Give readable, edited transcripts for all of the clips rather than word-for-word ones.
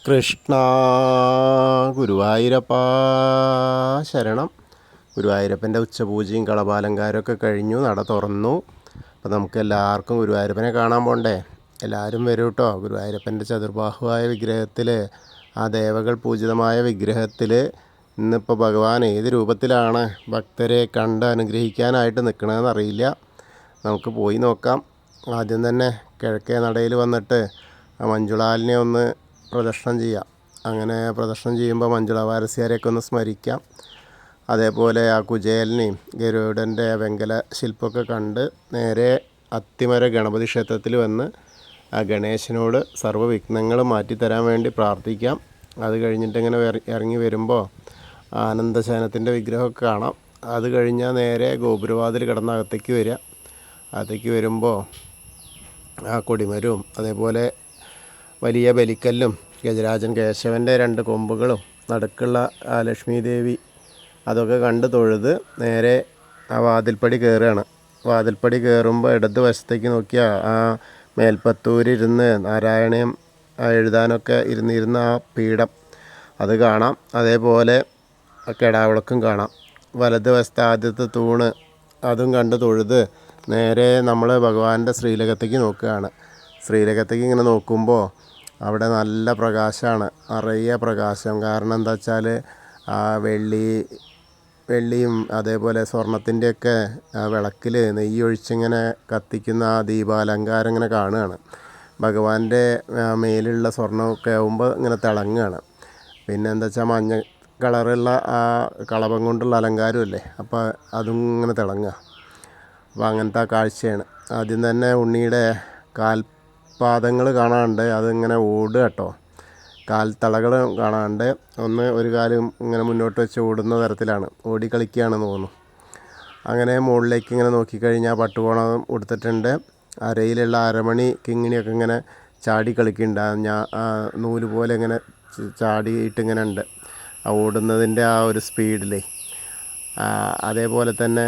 കൃഷ്ണ ഗുരുവായൂരപ്പ ശരണം. ഗുരുവായൂരപ്പൻ്റെ ഉച്ചപൂജയും കളഭാലങ്കാരമൊക്കെ കഴിഞ്ഞു, നട തുറന്നു. അപ്പോൾ നമുക്ക് എല്ലാവർക്കും ഗുരുവായൂരപ്പനെ കാണാൻ പോണ്ടേ? എല്ലാവരും വരൂ കേട്ടോ. ഗുരുവായൂരപ്പൻ്റെ ചതുർബാഹുവായ വിഗ്രഹത്തിൽ, ആ ദേവകൾ പൂജിതമായ വിഗ്രഹത്തിൽ ഇന്നിപ്പോൾ ഭഗവാൻ ഏത് രൂപത്തിലാണ് ഭക്തരെ കണ്ട് അനുഗ്രഹിക്കാനായിട്ട് നിൽക്കണമെന്ന് അറിയില്ല. നമുക്ക് പോയി നോക്കാം. ആദ്യം തന്നെ കിഴക്കേ നടയിൽ വന്നിട്ട് ആ മഞ്ജുളാലിനെ ഒന്ന് പ്രദക്ഷിണം ചെയ്യാം. അങ്ങനെ പ്രദക്ഷിണം ചെയ്യുമ്പോൾ മഞ്ജുള വാരസ്യാരെയൊക്കെ ഒന്ന് സ്മരിക്കാം. അതേപോലെ ആ കുചേലനെയും ഗരുഡൻ്റെ വെങ്കല ശില്പമൊക്കെ കണ്ട് നേരെ അത്തിമര ഗണപതി ക്ഷേത്രത്തിൽ വന്ന് ആ ഗണേശനോട് സർവ്വവിഘ്നങ്ങളും മാറ്റിത്തരാൻ വേണ്ടി പ്രാർത്ഥിക്കാം. അത് കഴിഞ്ഞിട്ട് ഇങ്ങനെ ഇറങ്ങി വരുമ്പോൾ ആനന്ദശയനത്തിൻ്റെ വിഗ്രഹമൊക്കെ കാണാം. അത് കഴിഞ്ഞാൽ നേരെ ഗോപുരവാതിൽ കിടന്ന അകത്തേക്ക് വരിക. അകത്തേക്ക് വരുമ്പോൾ ആ കൊടിമരവും അതേപോലെ വലിയ ബലിക്കല്ലും ഗജരാജൻ കേശവൻ്റെ 2 കൊമ്പുകളും നടുക്കുള്ള ആ ലക്ഷ്മി ദേവി അതൊക്കെ കണ്ട് തൊഴുത് നേരെ ആ വാതിൽപ്പടി കയറുകയാണ്. വാതിൽപ്പടി കയറുമ്പോൾ ഇടത് വശത്തേക്ക് നോക്കിയാൽ ആ മേൽപ്പത്തൂരിരുന്ന് നാരായണീയം എഴുതാനൊക്കെ ഇരുന്നിരുന്ന ആ പീഠം അത് കാണാം. അതേപോലെ കെടാവിളക്കും കാണാം. വലത് വശത്തെ ആദ്യത്തെ തൂണ് അതും കണ്ട് തൊഴുത് നേരെ നമ്മൾ ഭഗവാന്റെ ശ്രീലകത്തേക്ക് നോക്കുകയാണ്. ശ്രീലകത്തേക്ക് ഇങ്ങനെ നോക്കുമ്പോൾ അവിടെ നല്ല പ്രകാശമാണ്, നിറയെ പ്രകാശം. കാരണം എന്താ വെച്ചാൽ ആ വെള്ളിയും അതേപോലെ സ്വർണത്തിൻ്റെയൊക്കെ വിളക്കിൽ നെയ്യൊഴിച്ചിങ്ങനെ കത്തിക്കുന്ന ആ ദീപാലങ്കാരം ഇങ്ങനെ കാണുകയാണ്. ഭഗവാന്റെ മേലുള്ള സ്വർണ്ണമൊക്കെ ആകുമ്പോൾ ഇങ്ങനെ തിളങ്ങുകയാണ്. പിന്നെ എന്താ വെച്ചാൽ മഞ്ഞ കളറുള്ള ആ കളഭം കൊണ്ടുള്ള അലങ്കാരമല്ലേ, അപ്പോൾ അതും ഇങ്ങനെ തിളങ്ങുക. അപ്പോൾ അങ്ങനത്തെ കാഴ്ചയാണ്. ആദ്യം തന്നെ ഉണ്ണിയുടെ കാൽപാദങ്ങൾ കാണാനുണ്ട്. അതിങ്ങനെ ഓടുക കേട്ടോ. കാൽത്തളകൾ കാണാനുണ്ട്. ഒരു കാലും ഇങ്ങനെ മുന്നോട്ട് വെച്ച് ഓടുന്ന തരത്തിലാണ്, ഓടിക്കളിക്കുകയാണെന്ന് തോന്നുന്നു. അങ്ങനെ മുകളിലേക്ക് ഇങ്ങനെ നോക്കിക്കഴിഞ്ഞാൽ പട്ടുകോണം ഉടുത്തിട്ടുണ്ട്. അരയിലുള്ള അരമണി കിങ്ങിണിയൊക്കെ ഇങ്ങനെ ചാടി കളിക്കുന്നുണ്ട്. നൂല് പോലെ ഇങ്ങനെ ചാടിയിട്ടിങ്ങനെ ഉണ്ട് ആ ഓടുന്നതിൻ്റെ ആ ഒരു സ്പീഡിൽ. അതേപോലെ തന്നെ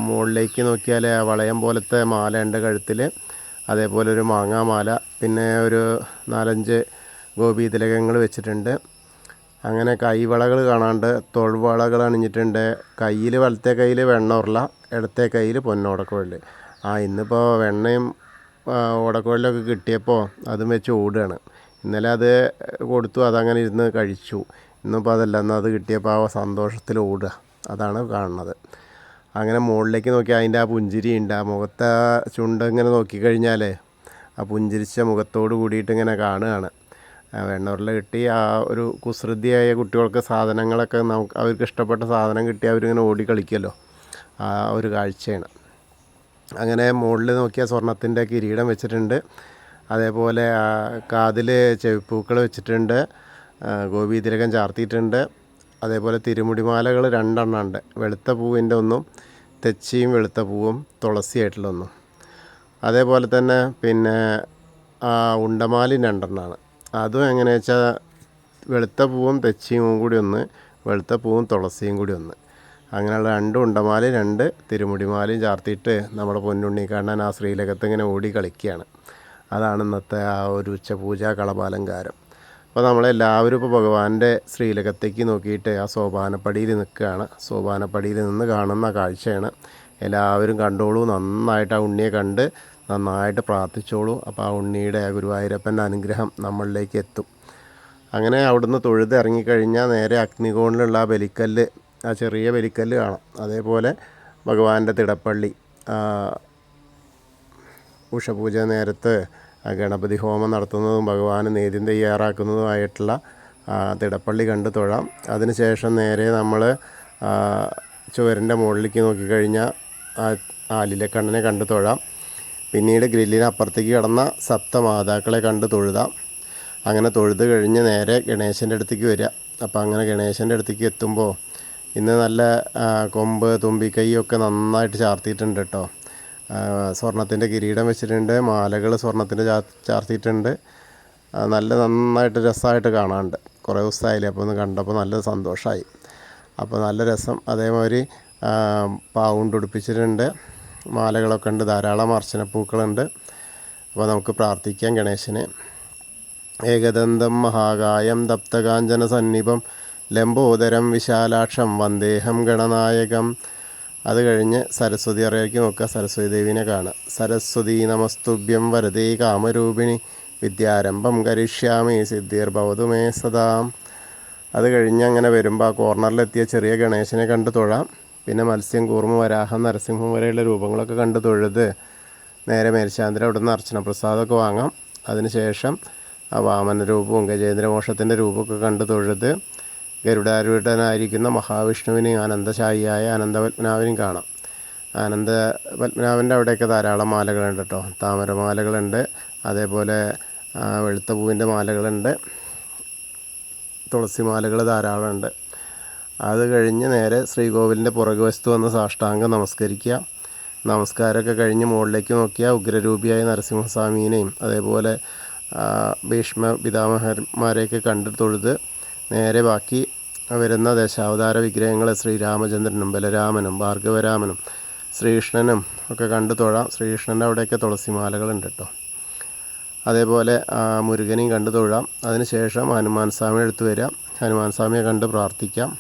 മുകളിലേക്ക് നോക്കിയാൽ വളയം പോലത്തെ മാല ഉണ്ട് കഴുത്തിൽ. അതേപോലെ ഒരു മാങ്ങാമാല, പിന്നെ ഒരു 4-5 ഗോപീതിലകങ്ങൾ വെച്ചിട്ടുണ്ട്. അങ്ങനെ കൈവളകൾ കാണാണ്ട്, തൊഴ്വളകൾ അണിഞ്ഞിട്ടുണ്ട്. കയ്യിൽ വലത്തെ കയ്യിൽ വെണ്ണ ഇടത്തെ കയ്യിൽ പൊന്നോടക്കുഴൽ. ഇന്നിപ്പോൾ വെണ്ണയും ഓടക്കുഴലൊക്കെ കിട്ടിയപ്പോൾ അതും വെച്ച് ഓടുകയാണ്. ഇന്നലെ അത് കൊടുത്തു, അതങ്ങനെ ഇരുന്ന് കഴിച്ചു. ഇന്നിപ്പോൾ അതല്ല, എന്നാൽ അത് കിട്ടിയപ്പോൾ ആ സന്തോഷത്തിൽ ഓടുക, അതാണ് കാണുന്നത്. അങ്ങനെ മുകളിലേക്ക് നോക്കി അതിൻ്റെ ആ പുഞ്ചിരി ഉണ്ട്. ആ മുഖത്തെ ചുണ്ട് ഇങ്ങനെ നോക്കിക്കഴിഞ്ഞാൽ ആ പുഞ്ചിരിച്ച മുഖത്തോട് കൂടിയിട്ട് ഇങ്ങനെ കാണുകയാണ്. വെണ്ണൂറിൽ കിട്ടി ആ ഒരു കുസൃതിയായ കുട്ടികൾക്ക് സാധനങ്ങളൊക്കെ അവർക്ക് ഇഷ്ടപ്പെട്ട സാധനം കിട്ടി അവരിങ്ങനെ ഓടി കളിക്കുമല്ലോ, ആ ഒരു കാഴ്ചയാണ്. അങ്ങനെ മുകളിൽ നോക്കിയാൽ സ്വർണത്തിൻ്റെ കിരീടം വെച്ചിട്ടുണ്ട്. അതേപോലെ കാതിൽ ചെവിപ്പൂക്കൾ വെച്ചിട്ടുണ്ട്. ഗോപീതിലകം ചാർത്തിയിട്ടുണ്ട്. അതേപോലെ തിരുമുടിമാലകൾ 2 എണ്ണം ഉണ്ട്. വെളുത്ത പൂവിൻ്റെ ഒന്നും, തെച്ചിയും വെളുത്ത പൂവും തുളസിയായിട്ടുള്ള ഒന്നും. അതേപോലെ തന്നെ പിന്നെ ഉണ്ടമാലയും 2 എണ്ണമാണ്. അതും എങ്ങനെയാ വെച്ചാൽ വെളുത്ത പൂവും തെച്ചിയും കൂടി ഒന്ന്, വെളുത്ത പൂവും തുളസിയും കൂടി ഒന്ന്. അങ്ങനെയുള്ള 2 ഉണ്ടമാലയും 2 തിരുമുടിമാലയും ചാർത്തിയിട്ട് നമ്മുടെ പൊന്നുണ്ണി കാണാൻ ആ ശ്രീലകത്ത് ഇങ്ങനെ ഓടി കളിക്കുകയാണ്. അതാണ് ഇന്നത്തെ ആ ഒരു ഉച്ചപൂജ കളഭാലങ്കാരം. അപ്പോൾ നമ്മളെല്ലാവരും ഇപ്പോൾ ഭഗവാന്റെ ശ്രീലകത്തേക്ക് നോക്കിയിട്ട് ആ സോപാനപ്പടിയിൽ നിൽക്കുകയാണ്. സോപാനപ്പടിയിൽ നിന്ന് കാണുന്ന കാഴ്ചയാണ്. എല്ലാവരും കണ്ടോളൂ, നന്നായിട്ട് ആ ഉണ്ണിയെ കണ്ട് നന്നായിട്ട് പ്രാർത്ഥിച്ചോളൂ. അപ്പോൾ ആ ഉണ്ണിയുടെ ആ ഗുരുവായൂരപ്പൻ്റെ അനുഗ്രഹം നമ്മളിലേക്ക് എത്തും. അങ്ങനെ അവിടുന്ന് തൊഴുത് ഇറങ്ങിക്കഴിഞ്ഞാൽ നേരെ അഗ്നികോണിലുള്ള ആ ബലിക്കല്ല്, ആ ചെറിയ ബലിക്കല്ല് കാണാം. അതേപോലെ ഭഗവാന്റെ തിടപ്പള്ളി, ഉഷപൂജ നേരത്ത് ഗണപതി ഹോമം നടത്തുന്നതും ഭഗവാന് നേദ്യം തയ്യാറാക്കുന്നതുമായിട്ടുള്ള തിടപ്പള്ളി കണ്ട് തൊഴാം. അതിനുശേഷം നേരെ നമ്മൾ ചുവരിൻ്റെ മുകളിലേക്ക് നോക്കിക്കഴിഞ്ഞാൽ ആലിലക്കണ്ണനെ കണ്ട് തൊഴാം. പിന്നീട് ഗ്രില്ലിന് അപ്പുറത്തേക്ക് കിടന്ന സപ്തമാതാക്കളെ കണ്ട് തൊഴുതാം. അങ്ങനെ തൊഴുത് കഴിഞ്ഞ് നേരെ ഗണേശൻ്റെ അടുത്തേക്ക് വരിക. അപ്പോൾ അങ്ങനെ ഗണേശൻ്റെ അടുത്തേക്ക് എത്തുമ്പോൾ ഇന്ന് നല്ല കൊമ്പ് തുമ്പിക്കൈയൊക്കെ നന്നായിട്ട് ചാർത്തിയിട്ടുണ്ട് കേട്ടോ. സ്വർണത്തിൻ്റെ കിരീടം വെച്ചിട്ടുണ്ട്. മാലകൾ സ്വർണത്തിൻ്റെ ചാർത്തിയിട്ടുണ്ട്. നന്നായിട്ട് രസമായിട്ട് കാണാനുണ്ട്. കുറേ ദിവസമായില്ലേ, അപ്പോൾ ഒന്ന് കണ്ടപ്പോൾ നല്ല സന്തോഷമായി. അപ്പോൾ നല്ല രസം. അതേമാതിരി പാവുണ്ട് ഉടുപ്പിച്ചിട്ടുണ്ട്. മാലകളൊക്കെ ഉണ്ട്, ധാരാളം അർച്ചനപ്പൂക്കളുണ്ട്. അപ്പോൾ നമുക്ക് പ്രാർത്ഥിക്കാം ഗണേശനെ. ഏകദന്തം മഹാകായം ദപ്തകാഞ്ചനസന്നിഭം ലംബോദരം വിശാലാക്ഷം വന്ദേഹം ഗണനായകം. അത് കഴിഞ്ഞ് സരസ്വതി അറിയാക്കി നോക്കുക. സരസ്വതി ദേവിനെ കാണുക. സരസ്വതി നമസ്തുഭ്യം വരദേ കാമരൂപിണി വിദ്യാരംഭം കരിഷ്യാമി സിദ്ധിർഭവതു മേ സദാ. അത് കഴിഞ്ഞ് അങ്ങനെ വരുമ്പോൾ ആ കോർണറിലെത്തിയ ചെറിയ ഗണേശനെ കണ്ട് തൊഴാം. പിന്നെ മത്സ്യം, കൂർമ്മ, വരാഹം, നരസിംഹം വരെയുള്ള രൂപങ്ങളൊക്കെ കണ്ട് തൊഴുത് നേരെ മേൽശാന്തിയുടെ അവിടെ നിന്ന് അർച്ചന പ്രസാദമൊക്കെ വാങ്ങാം. അതിനുശേഷം ആ വാമന രൂപവും ഗജേന്ദ്രമോക്ഷത്തിൻ്റെ രൂപമൊക്കെ കണ്ട് തൊഴുത് ഗരുഡാരൂഢനായിരിക്കുന്ന മഹാവിഷ്ണുവിനെയും അനന്തശായിയായ അനന്തപത്മനാഭനെയും കാണാം. അനന്തപത്മനാഭൻ്റെ അവിടെയൊക്കെ ധാരാളം മാലകളുണ്ട് കേട്ടോ. താമരമാലകളുണ്ട്, അതേപോലെ വെളുത്ത പൂവിൻ്റെ മാലകളുണ്ട്, തുളസി മാലകൾ ധാരാളമുണ്ട്. അത് കഴിഞ്ഞ് നേരെ ശ്രീകോവിലിൻ്റെ പുറകുവശത്ത് വന്ന് സാഷ്ടാംഗം നമസ്കരിക്കുക. നമസ്കാരമൊക്കെ കഴിഞ്ഞ് മുകളിലേക്ക് നോക്കിയാൽ ഉഗ്രരൂപിയായ നരസിംഹസ്വാമീനെയും അതേപോലെ ഭീഷ്മ പിതാമഹന്മാരെയൊക്കെ കണ്ട് തൊഴുത് നേരെ ബാക്കി വരുന്ന ദശാവതാര വിഗ്രഹങ്ങൾ ശ്രീരാമചന്ദ്രനും ബലരാമനും ഭാർഗവരാമനും ശ്രീകൃഷ്ണനും ഒക്കെ കണ്ട് തൊഴാം. ശ്രീകൃഷ്ണൻ്റെ അവിടെയൊക്കെ തുളസിമാലകളുണ്ട് കേട്ടോ. അതേപോലെ മുരുകനെയും കണ്ട് തൊഴാം. അതിനുശേഷം ഹനുമാൻ സ്വാമി എടുത്തു വരിക. ഹനുമാൻ സ്വാമിയെ കണ്ട് പ്രാർത്ഥിക്കാം.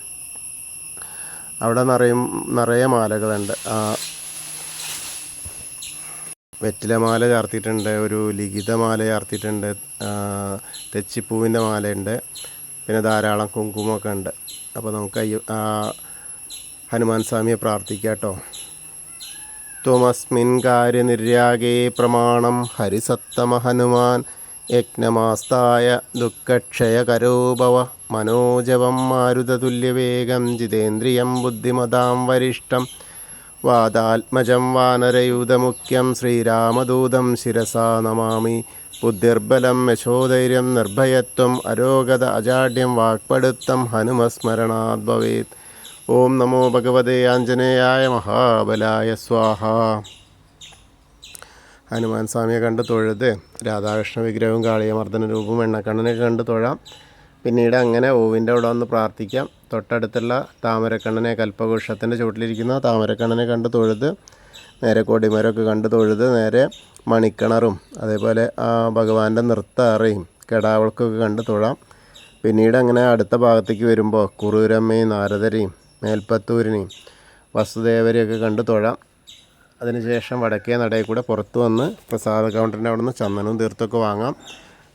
അവിടെ നിറയെ മാലകളുണ്ട്. വെറ്റിലമാല ചാർത്തിയിട്ടുണ്ട്, ഒരു ലിഖിതമാല ചാർത്തിയിട്ടുണ്ട്, തെച്ചിപ്പൂവിൻ്റെ മാലയുണ്ട്, പിന്നെ ധാരാളം കുങ്കുമൊക്കെ ഉണ്ട്. അപ്പോൾ നമുക്ക് ഹനുമാൻ സ്വാമിയെ പ്രാർത്ഥിക്കാം കേട്ടോ. ത്വമസ്മിൻ കാര്യനിര്യാഗേ പ്രമാണം ഹരിസത്തമ ഹനുമാൻ യജ്ഞമാസ്തായ ദുഃഖക്ഷയകരോ ഭവ മനോജവം മാരുതതുല്യവേഗം ജിതേന്ദ്രിയം ബുദ്ധിമതാം വരിഷ്ടം വാദാത്മജം വാനരയൂതമുഖ്യം ശ്രീരാമദൂതം ശിരസാ നമാമി. ബുദ്ധിർബലം യശോധൈര്യം നിർഭയത്വം അരോഗത അജാഡ്യം വാക്പടുത്തം ഹനുമസ്മരണാത് ഭവേത്. ഓം നമോ ഭഗവതേ ആഞ്ജനേയായ മഹാബലായ സ്വാഹ. ഹനുമാൻ സ്വാമിയെ കണ്ട് തൊഴുത് രാധാകൃഷ്ണ വിഗ്രഹവും കാളിയമർദ്ദന രൂപവും എണ്ണക്കണ്ണനൊക്കെ കണ്ട് തൊഴാം. പിന്നീട് അങ്ങനെ ഓവിൻ്റെ അവിടെ വന്ന് പ്രാർത്ഥിക്കാം. തൊട്ടടുത്തുള്ള താമരക്കണ്ണനെ, കൽപ്പവൃക്ഷത്തിൻ്റെ ചുവട്ടിലിരിക്കുന്ന താമരക്കണ്ണനെ കണ്ട് തൊഴുത് നേരെ കൊടിമരമൊക്കെ കണ്ട് തൊഴുത് നേരെ മണിക്കിണറും അതേപോലെ ഭഗവാന്റെ നൃത്ത അറയും കെടാവിളക്കൊക്കെ കണ്ട് തൊഴാം. പിന്നീട് അങ്ങനെ അടുത്ത ഭാഗത്തേക്ക് വരുമ്പോൾ കുറൂരമ്മയും നാരദരെയും മേൽപ്പത്തൂരിനെയും വസുദേവരെയൊക്കെ കണ്ട് തൊഴാം. അതിനുശേഷം വടക്കേ നടയിൽ കൂടെ പുറത്ത് വന്ന് പ്രസാദ കൗണ്ടറിൻ്റെ അവിടെ നിന്ന് ചന്ദനവും തീർത്തൊക്കെ വാങ്ങാം.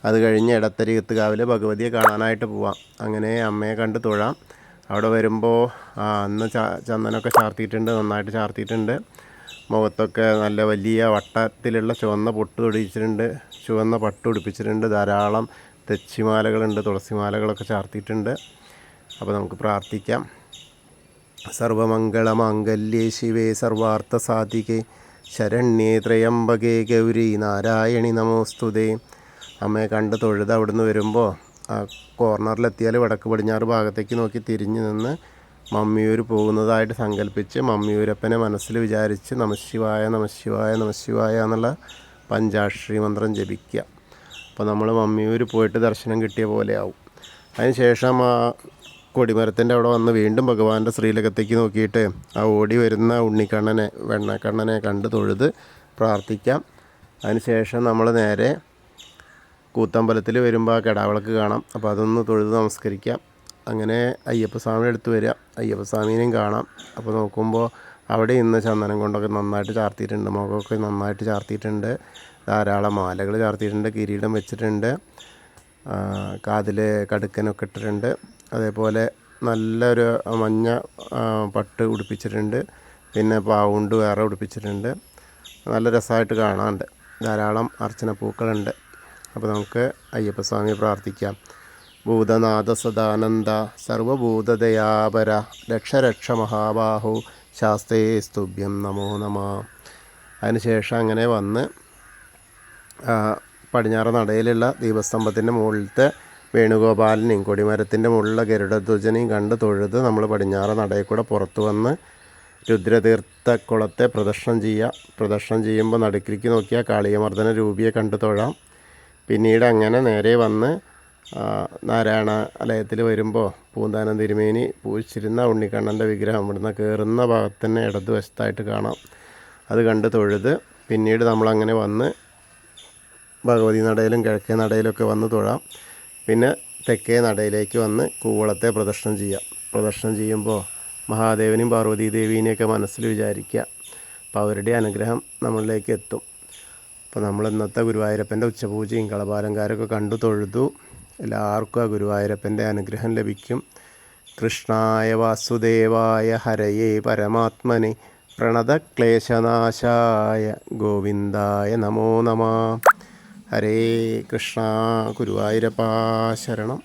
അത് കഴിഞ്ഞ് എടത്തരികത്തുകാവിലെ ഭഗവതിയെ കാണാനായിട്ട് പോവാം. അങ്ങനെ അമ്മയെ കണ്ട് തൊഴാം. അവിടെ വരുമ്പോൾ അന്ന് ചന്ദനമൊക്കെ ചാർത്തിയിട്ടുണ്ട്, നന്നായിട്ട് ചാർത്തിയിട്ടുണ്ട്. മുഖത്തൊക്കെ നല്ല വലിയ വട്ടത്തിലുള്ള ചുവന്ന പൊട്ട് തൊടിയിച്ചിട്ടുണ്ട്, ചുവന്ന പട്ട് ഉടുപ്പിച്ചിട്ടുണ്ട്, ധാരാളം തെച്ചിമാലകളുണ്ട്, തുളസിമാലകളൊക്കെ ചാർത്തിയിട്ടുണ്ട്. അപ്പോൾ നമുക്ക് പ്രാർത്ഥിക്കാം. സർവമംഗളമാംഗല്യേ ശിവേ സർവാർത്ഥസാധികേ ശരണ്യേ ത്രയംബകേ ഗൗരി നാരായണി നമോസ്തുതേ. അമ്മയെ കണ്ട് തൊഴുത് അവിടുന്ന് വരുമ്പോൾ ആ കോർണറിലെത്തിയാൽ വടക്ക് പടിഞ്ഞാറ് ഭാഗത്തേക്ക് നോക്കി തിരിഞ്ഞു നിന്ന് മമ്മിയൂർ പോകുന്നതായിട്ട് സങ്കല്പിച്ച് മമ്മിയൂരപ്പനെ മനസ്സിൽ വിചാരിച്ച് നമശിവായ നമശിവായ നമശിവായ എന്നുള്ള പഞ്ചാക്ഷരി മന്ത്രം ജപിക്കുക. അപ്പോൾ നമ്മൾ മമ്മിയൂർ പോയിട്ട് ദർശനം കിട്ടിയ പോലെ ആവും. അതിനുശേഷം ആ കൊടിമരത്തിൻ്റെ അവിടെ വന്ന് വീണ്ടും ഭഗവാന്റെ ശ്രീലകത്തേക്ക് നോക്കിയിട്ട് ആ ഓടി വരുന്ന ഉണ്ണിക്കണ്ണനെ, വെണ്ണക്കണ്ണനെ കണ്ട് തൊഴുത് പ്രാർത്ഥിക്കാം. അതിനുശേഷം നമ്മൾ നേരെ കൂത്തമ്പലത്തിൽ വരുമ്പോൾ ആ കെടാവിളക്ക് കാണാം. അപ്പോൾ അതൊന്ന് തൊഴുത് നമസ്കരിക്കാം. അങ്ങനെ അയ്യപ്പസ്വാമി അടുത്ത് വരിക, അയ്യപ്പസ്വാമീനെയും കാണാം. അപ്പോൾ നോക്കുമ്പോൾ അവിടെ ഇന്ന് ചന്ദനം കൊണ്ടൊക്കെ നന്നായിട്ട് ചാർത്തിയിട്ടുണ്ട്, മുഖമൊക്കെ നന്നായിട്ട് ചാർത്തിയിട്ടുണ്ട്, ധാരാളം മാലകൾ ചാർത്തിയിട്ടുണ്ട്, കിരീടം വെച്ചിട്ടുണ്ട്, കാതിൽ കടുക്കനൊക്കെ ഇട്ടിട്ടുണ്ട്. അതേപോലെ നല്ലൊരു മഞ്ഞ പട്ട് ഉടുപ്പിച്ചിട്ടുണ്ട്, പിന്നെ പാവുണ്ട് വേറെ ഉടുപ്പിച്ചിട്ടുണ്ട്. നല്ല രസമായിട്ട് കാണാനുണ്ട്, ധാരാളം അർച്ചനപ്പൂക്കളുണ്ട്. അപ്പോൾ നമുക്ക് അയ്യപ്പസ്വാമി പ്രാർത്ഥിക്കാം. ഭൂതനാഥ സദാനന്ദ സർവഭൂതദയാപര രക്ഷ രക്ഷ മഹാബാഹു ശാസ്ത്രേ സ്തുഭ്യം നമോ നമ. അതിനുശേഷം അങ്ങനെ വന്ന് പടിഞ്ഞാറ് നടയിലുള്ള ദീപസ്തംഭത്തിൻ്റെ മുകളിലത്തെ വേണുഗോപാലനെയും കൊടിമരത്തിൻ്റെ മുകളിലുള്ള ഗരുഡധ്വജനെയും കണ്ട് തൊഴുത് നമ്മൾ പടിഞ്ഞാറ് നടയിൽ കൂടെ പുറത്ത് വന്ന് രുദ്രതീർത്ഥക്കുളത്തെ പ്രദക്ഷിണം ചെയ്യുക. പ്രദക്ഷിണം ചെയ്യുമ്പോൾ നടുക്കിലേക്ക് നോക്കിയാൽ കാളിയമർദ്ദന രൂപിയെ കണ്ട് തൊഴാം. പിന്നീട് അങ്ങനെ നേരെ വന്ന് നാരായണാലയത്തിൽ വരുമ്പോൾ പൂന്താനം തിരുമേനി പൂജിച്ചിരുന്ന ഉണ്ണിക്കണ്ണൻ്റെ വിഗ്രഹം ഇവിടുന്ന് കയറുന്ന ഭാഗത്ത് തന്നെ ഇടതുവശത്തായിട്ട് കാണാം. അത് കണ്ട് തൊഴുത് പിന്നീട് നമ്മളങ്ങനെ വന്ന് ഭഗവതി നടയിലും കിഴക്കേ നടയിലൊക്കെ വന്ന് തൊഴാം. പിന്നെ തെക്കേ നടയിലേക്ക് വന്ന് കൂവളത്തെ പ്രദക്ഷിണം ചെയ്യാം. പ്രദക്ഷിണം ചെയ്യുമ്പോൾ മഹാദേവനെയും പാർവതി ദേവീനെയൊക്കെ മനസ്സിൽ വിചാരിക്കുക. അപ്പോൾ അവരുടെ അനുഗ്രഹം നമ്മളിലേക്ക് എത്തും. അപ്പോൾ നമ്മൾ ഇന്നത്തെ ഗുരുവായൂരപ്പൻ്റെ ഉച്ചപൂജയും കളഭാലങ്കാരമൊക്കെ കണ്ടു തൊഴുതു. എല്ലാവർക്കും ആ ഗുരുവായൂരപ്പൻ്റെ അനുഗ്രഹം ലഭിക്കും. കൃഷ്ണായ വാസുദേവായ ഹരയേ പരമാത്മനെ പ്രണതക്ലേശനാശായ ഗോവിന്ദായ നമോ നമഃ. ഹരേ കൃഷ്ണ. ഗുരുവായൂരപ്പാ ശരണം.